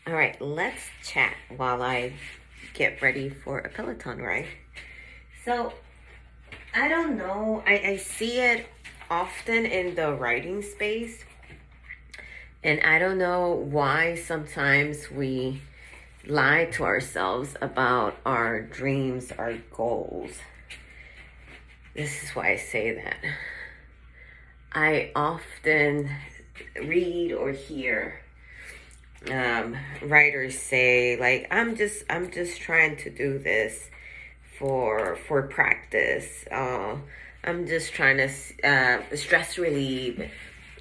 All right, let's chat while I get ready for a Peloton ride. So, I don't know. I see it often in the writing space, and I don't know why sometimes we lie to ourselves about our dreams, our goals. This is why I say that. I often read or hear writers say like I'm just trying to do this for practice. I'm just trying to stress relieve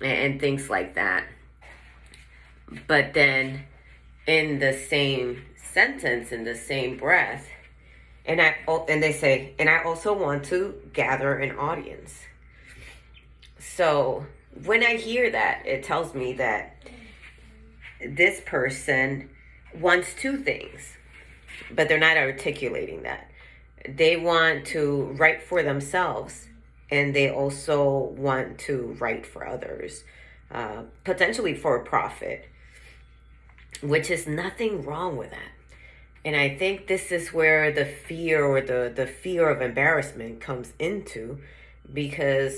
and things like that. But then in the same sentence, in the same breath, and they say, and I also want to gather an audience. So when I hear that, it tells me that this person wants two things, but they're not articulating that. They want to write for themselves, and they also want to write for others, potentially for a profit, which is nothing wrong with that. And I think this is where the fear or the fear of embarrassment comes into, because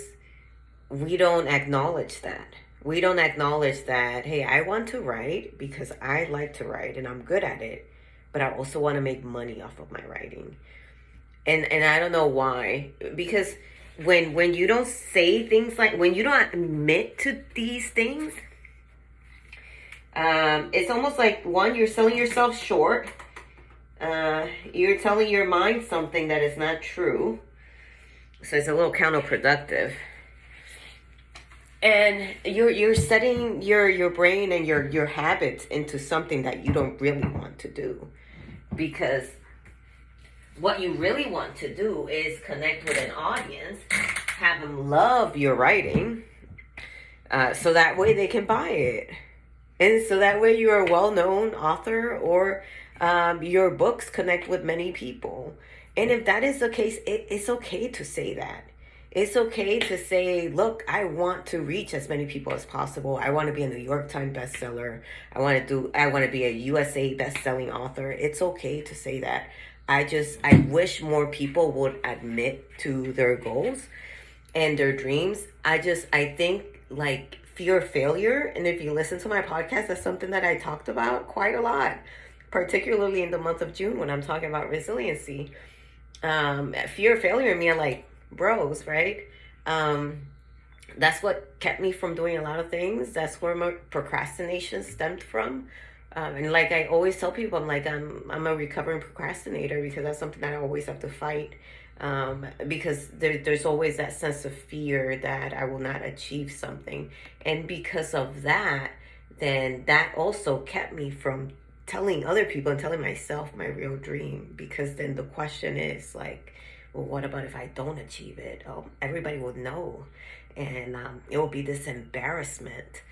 we don't acknowledge that. We don't acknowledge that, hey, I want to write because I like to write and I'm good at it, but I also want to make money off of my writing. And I don't know why, because when you don't say things like, when you don't admit to these things, it's almost like, one, you're selling yourself short. You're telling your mind something that is not true. So it's a little counterproductive. And you're setting your brain and your habits into something that you don't really want to do. Because what you really want to do is connect with an audience, have them love your writing, so that way they can buy it. And so that way you're a well-known author, or your books connect with many people. And if that is the case, it's okay to say that. It's okay to say, look, I want to reach as many people as possible. I want to be a New York Times bestseller. I want to be a USA best-selling author. It's okay to say that. I wish more people would admit to their goals and their dreams. I think like fear of failure. And if you listen to my podcast, that's something that I talked about quite a lot, particularly in the month of June when I'm talking about resiliency. Fear of failure and me are like bros, right? That's what kept me from doing a lot of things. That's where my procrastination stemmed from. And like I always tell people, I'm a recovering procrastinator, because that's something that I always have to fight. Because there's always that sense of fear that I will not achieve something. And because of that, then that also kept me from telling other people and telling myself my real dream. Because then the question is like, well, what about if I don't achieve it? Oh, everybody will know. And it will be this embarrassment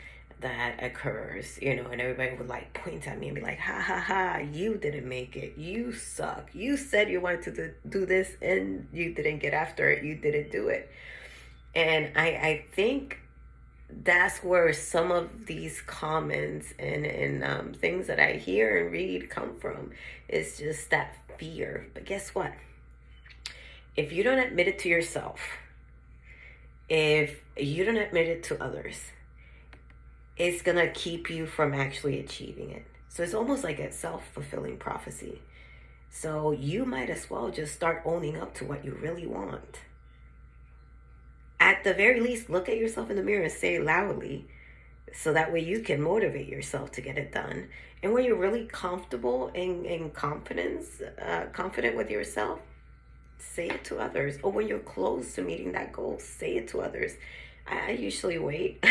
that occurs, and everybody would like point at me and be like, ha ha ha, you didn't make it, you suck, you said you wanted to do this and you didn't get after it, you didn't do it. And I think that's where some of these comments and things that I hear and read come from. Is just that fear. But guess what? If you don't admit it to yourself, if you don't admit it to others, it's going to keep you from actually achieving it. So it's almost like a self-fulfilling prophecy. So you might as well just start owning up to what you really want. At the very least, look at yourself in the mirror and say it loudly, so that way you can motivate yourself to get it done. And when you're really comfortable and confident with yourself, say it to others. Or when you're close to meeting that goal, say it to others. I usually wait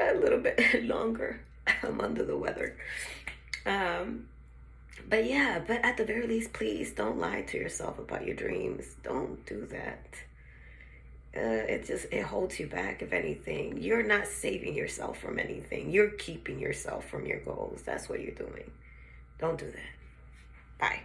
a little bit longer. I'm under the weather. But at the very least, please don't lie to yourself about your dreams. Don't do that. It holds you back. If anything, you're not saving yourself from anything. You're keeping yourself from your goals. That's what you're doing. Don't do that. Bye.